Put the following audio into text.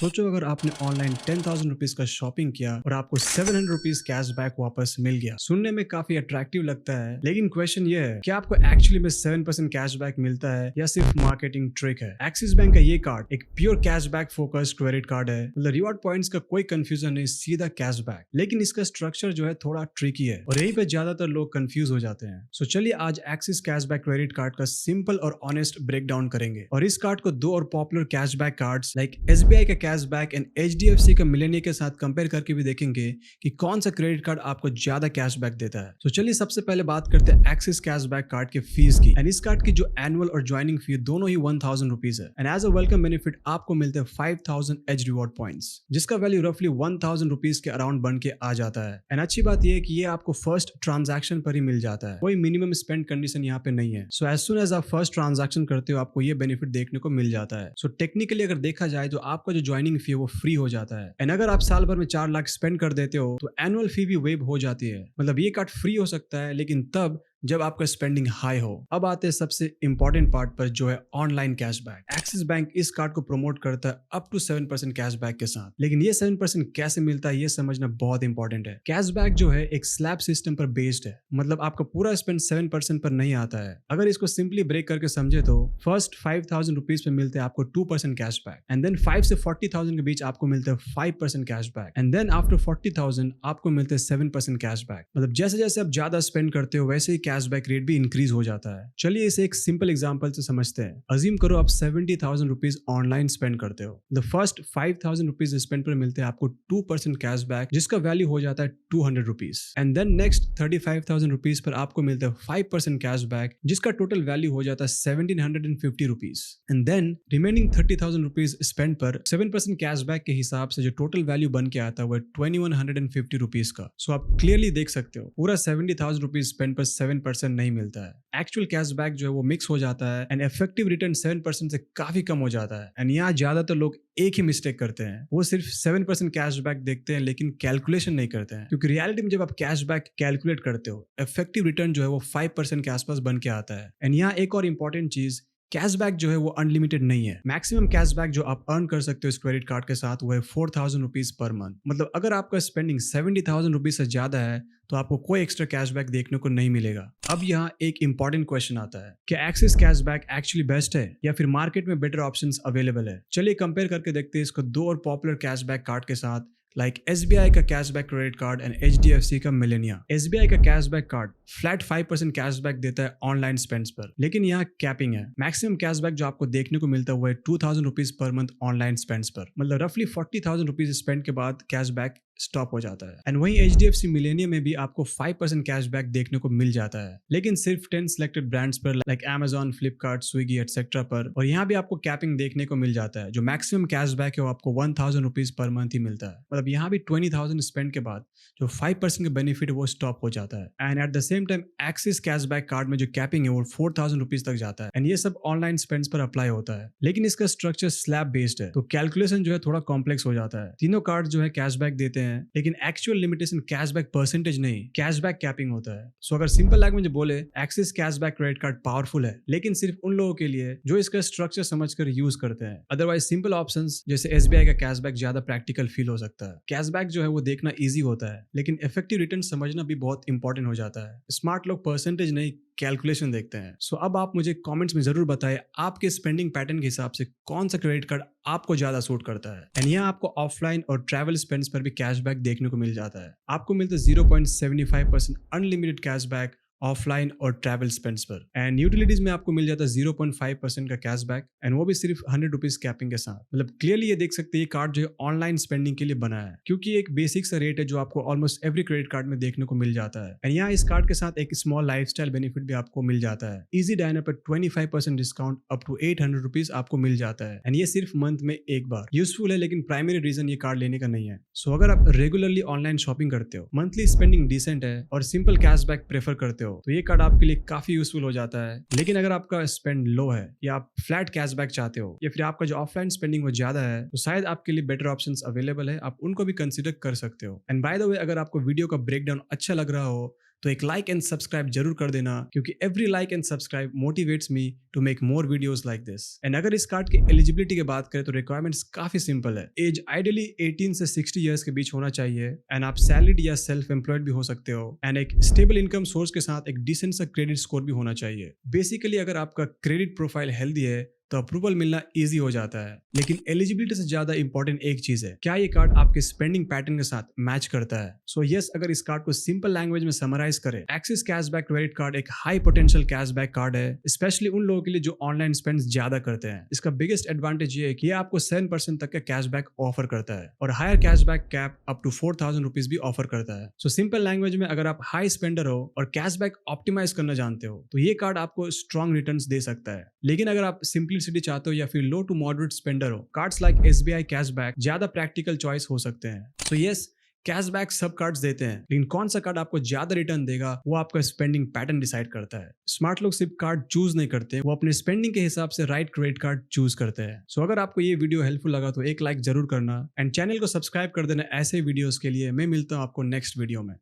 सोचो अगर आपने ऑनलाइन 10,000 रुपीज का शॉपिंग किया और आपको 700 रुपीज कैशबैक वापस मिल गया। सुनने में काफी अट्रैक्टिव लगता है, लेकिन क्वेश्चन ये है कि आपको एक्चुअली में 7% कैशबैक मिलता है या सिर्फ मार्केटिंग ट्रिक है। एक्सिस बैंक का ये कार्ड एक pure cashback focused credit card है। मतलब रिवॉर्ड पॉइंट्स का कोई कंफ्यूजन नहीं, सीधा कैशबैक। लेकिन इसका स्ट्रक्चर जो है थोड़ा ट्रिकी है और यहीं पे ज्यादातर लोग कंफ्यूज हो जाते हैं। सो चलिए आज एक्सिस कैशबैक क्रेडिट कार्ड का सिंपल और ऑनेस्ट ब्रेक डाउन करेंगे और इस कार्ड को दो और popular cashback cards like SBI का कैशबैक एंड HDFC का मिलेनियर के साथ कंपेयर करके भी देखेंगे कि कौन सा क्रेडिट कार्ड आपको ज्यादा कैशबैक देता है। तो चलिए सबसे पहले बात करते हैं एक्सिस कैशबैक कार्ड के फीस की। एंड इस कार्ड की जो एनुअल और ज्वाइनिंग फी दोनों ही 1000 रुपीज है। And as a welcome benefit आपको मिलते हैं 5000 एज रिवॉर्ड पॉइंट्स, जिसका वैल्यू रफली 1000 रुपीज के अराउंड बन के आ जाता है। एंड अच्छी बात यह है कि ये आपको फर्स्ट ट्रांजैक्शन पर ही मिल जाता है, कोई मिनिमम स्पेंड कंडीशन यहाँ पे नहीं है। सो एज सुन एज आप फर्स्ट ट्रांजैक्शन करते हो आपको ये बेनिफिट देखने को मिल जाता है। सो टेक्निकली अगर देखा जाए तो आपका जो ज्वाइनिंग फी है वो फ्री हो जाता है। एंड अगर आप साल भर में 4 लाख स्पेंड कर देते हो तो एनुअल फी भी वेव हो जाती है। मतलब ये कार्ड फ्री हो सकता है लेकिन तब जब आपका स्पेंडिंग हाई हो। अब आते हैं सबसे इंपॉर्टेंट पार्ट पर, जो है ऑनलाइन कैशबैक। एक्सिस बैंक इस कार्ड को प्रमोट करता है अप टू 7% कैशबैक के साथ, लेकिन ये 7% कैसे मिलता है ये समझना बहुत इंपॉर्टेंट है। कैशबैक जो है एक स्लैब सिस्टम पर बेस्ड है, मतलब आपका पूरा स्पेंड 7% पर नहीं आता है। अगर इसको सिंपली ब्रेक करके समझे तो फर्स्ट 5000 रुपीज पे मिलते हैं आपको 2% कैशबैक, एंड देन 5 से 40,000 के बीच आपको मिलते हैं 5% कैशबैक, एंड देन आफ्टर 40,000 आपको मिलते हैं 7% कैशबैक। मतलब जैसे जैसे आप ज्यादा स्पेंड करते हो वैसे ही कैशबैक रेट भी इंक्रीज हो जाता है। चलिए इसे एक सिंपल एग्जांपल से समझते हैं। अज्यूम करो आप 70,000 रुपीज ऑनलाइन स्पेंड करते हो। द फर्स्ट 5,000 रुपीज स्पेंड पर मिलते हैं आपको 2% कैशबैक, जिसका वैल्यू हो जाता है 200 rupees, and then next 35,000 rupees पर आपको मिलता है 5% कैशबैक, जिसका टोटल वैल्यू हो जाता है 1750 rupees, and then remaining 30,000 rupees spend पर 7% कैशबैक के हिसाब से जो टोटल वैल्यू बन के आता है वो 2150 रुपीज का। सो आप क्लियरली देख सकते हो पूरा 70,000 रुपीज स्पेंड पर 7% नहीं मिलता है। एक्चुअल कैशबैक जो है वो मिक्स हो जाता है एंड इफेक्टिव रिटर्न 7% से काफी कम हो जाता है। एंड यहाँ ज्यादातर लोग एक ही मिस्टेक करते हैं, वो सिर्फ 7% कैशबैक देखते हैं लेकिन कैलकुलेशन नहीं करते हैं, क्योंकि रियलिटी में जब आप कैशबैक कैलकुलेट करते हो इफेक्टिव रिटर्न जो है वो 5% के आसपास बन के आता है। एंड यहाँ एक और इंपॉर्टेंट चीज, कैशबैक जो है वो अनलिमिटेड नहीं है। मैक्सिमम कैशबैक जो आप अर्न कर सकते हो इस क्रेडिट कार्ड के साथ वो है 4,000 रुपीज पर मंथ। मतलब अगर आपका स्पेंडिंग 70,000 रुपीज से ज्यादा है तो आपको कोई एक्स्ट्रा कैशबैक देखने को नहीं मिलेगा। अब यहाँ एक इंपॉर्टेंट क्वेश्चन आता है कि एक्सिस कैशबैक एक्चुअली बेस्ट है या फिर मार्केट में बेटर ऑप्शंस अवेलेबल है। चलिए कंपेयर करके देखते हैं इसको दो और पॉपुलर कैशबैक कार्ड के साथ, लाइक SBI का cashback credit card and HDFC का मिलेनियर। SBI का कैशबैक कार्ड फ्लैट 5% कैशबैक देता है ऑनलाइन स्पेंड्स पर, लेकिन यहाँ कैपिंग है। मैक्सिमम कैशबैक जो आपको देखने को मिलता है वो है 2,000 rupees per month online spends पर। मतलब रफली 40,000 रुपीज स्पेंड के बाद कैशबैक स्टॉप हो जाता है। एंड वहीं HDFC मिलेनियर में भी आपको 5% कैशबैक देखने को मिल जाता है, लेकिन सिर्फ 10 सिलेक्टेड ब्रांड्स पर like Amazon, Flipkart, Swiggy etcetera पर। और यहाँ भी आपको कैपिंग देखने को मिल जाता है। जो मैक्सिमम कैशबैक है वो आपको 1,000 रुपीज पर मंथ ही मिलता है। मतलब यहाँ भी 20,000 स्पेंड के बाद जो 5% का बेनिफिट है वो स्टॉप हो जाता है। And at the same time axis cashback card में जो कैपिंग है वो 4,000 रुपीज तक जाता है। एंड ये सब ऑनलाइन स्पेंड्स पर अप्लाई होता है, लेकिन इसका स्ट्रक्चर स्लैब बेस्ड है तो कैलकुलेशन जो है थोड़ा कॉम्प्लेक्स हो जाता है। तीनों कार्ड जो है कैशबैक देते हैं, लेकिन एक्चुअल लिमिटेशन कैशबैक परसेंटेज नहीं, कैशबैक कैपिंग होता है। सो अगर सिंपल लैंग्वेज में बोले, axis cashback credit card powerful है, लेकिन सिर्फ उन लोगों के लिए जो इसका स्ट्रक्चर समझकर यूज करते हैं। अदरवाइज सिंपल ऑप्शंस जैसे SBI का कैशबैक ज्यादा प्रैक्टिकल फील हो सकता है। कैशबैक जो है वो देखना इजी होता है, लेकिन इफेक्टिव रिटर्न समझना भी बहुत इंपॉर्टेंट हो जाता है। स्मार्ट लोग परसेंटेज नहीं कैलकुलेशन देखते हैं। सो अब आप मुझे कमेंट्स में जरूर बताएं आपके स्पेंडिंग पैटर्न के हिसाब से कौन सा क्रेडिट कार्ड आपको ज्यादा सूट करता है। एंड यहाँ आपको ऑफलाइन और ट्रैवल स्पेंड्स पर भी कैशबैक देखने को मिल जाता है। आपको मिलता है 0.75% अनलिमिटेड कैशबैक ऑफलाइन और ट्रैवल स्पेंड्स पर। एंड यूटिलिटीज में आपको मिल जाता है 0.5% का कैशबैक, एंड वो भी सिर्फ 100 रुपीज कैपिंग के साथ। मतलब क्लियरली ये देख सकते हैं ये कार्ड जो है ऑनलाइन स्पेंडिंग के लिए बना है, क्योंकि एक बेसिक सा रेट है जो आपको ऑलमोस्ट एवरी क्रेडिट कार्ड में देखने को मिल जाता है। एंड यहाँ इस कार्ड के साथ एक स्मॉल लाइफस्टाइल बेनिफिट भी आपको मिल जाता है। इजी डायनर पर 25% डिस्काउंट अप टू 800 रुपीज आपको मिल जाता है। एंड ये सिर्फ मंथ में एक बार। यूजफुल है, लेकिन प्राइमरी रीजन ये कार्ड लेने का नहीं है। सो अगर आप रेगुलरली ऑनलाइन शॉपिंग करते हो, मंथली स्पेंडिंग डिसेंट है और सिंपल कैशबैक प्रेफर करते हो तो ये कार्ड आपके काफी यूजफुल हो जाता है। लेकिन अगर आपका स्पेंड लो है या आप फ्लैट कैशबैक चाहते हो या फिर आपका जो ऑफलाइन स्पेंडिंग वो ज्यादा है तो शायद आपके लिए बेटर ऑप्शंस अवेलेबल है, आप उनको भी कंसीडर कर सकते हो। एंड बाय द वे अगर आपको वीडियो का ब्रेकडाउन अच्छा लग रहा हो तो एक लाइक एंड सब्सक्राइब जरूर कर देना, क्योंकि every like and subscribe motivates me to make more videos like this. And अगर इस कार्ड की एलिजिबिलिटी की बात करें तो रिक्वायरमेंट्स काफी सिंपल है। एज आइडियली 18 से 60 इयर्स के बीच होना चाहिए, एंड आप सैलरीड या सेल्फ एम्प्लॉयड भी हो सकते हो, एंड एक स्टेबल इनकम सोर्स के साथ एक डिसेंट सा क्रेडिट स्कोर भी होना चाहिए। बेसिकली अगर आपका क्रेडिट प्रोफाइल हेल्दी है तो अप्रूवल मिलना इजी हो जाता है। लेकिन एलिजिबिलिटी से ज्यादा इंपॉर्टेंट एक चीज है, क्या ये कार्ड आपके स्पेंडिंग पैटर्न के साथ मैच करता है। सो यस, अगर इस कार्ड को सिंपल लैंग्वेज में समराइज करें, एक्सिस कैशबैक क्रेडिट कार्ड एक हाई पोटेंशियल कैशबैक कार्ड है, स्पेशली उन लोगों के लिए जो ऑनलाइन स्पेंड ज्यादा करते हैं। इसका बिगेस्ट एडवांटेज ये है कि ये आपको 7% तक का कैशबैक ऑफर करता है, और higher cashback cap up to 4000 rupees भी ऑफर करता है। सो सिंपल लैंग्वेज में, अगर आप हाई स्पेंडर हो और कैशबैक ऑप्टिमाइज करना जानते हो तो ये कार्ड आपको स्ट्रॉन्ग रिटर्न्स दे सकता है। लेकिन अगर आप सिंपलिसिटी चाहते हो या फिर लो टू मॉडरेट स्पेंडर हो, कार्ड्स लाइक SBI कैशबैक ज्यादा प्रैक्टिकल चॉइस हो सकते हैं। सो यस, कैशबैक सब कार्ड्स देते हैं, लेकिन कौन सा कार्ड आपको ज्यादा रिटर्न देगा वो आपका स्पेंडिंग पैटर्न डिसाइड करता है। स्मार्ट लोग सिर्फ कार्ड चूज नहीं करते, वो अपने स्पेंडिंग के हिसाब से राइट क्रेडिट कार्ड चूज करते हैं। सो अगर आपको ये वीडियो हेल्पफुल लगा तो एक लाइक जरूर करना, एंड चैनल को सब्सक्राइब कर देना ऐसे वीडियोस के लिए। मैं मिलता हूँ आपको नेक्स्ट वीडियो में।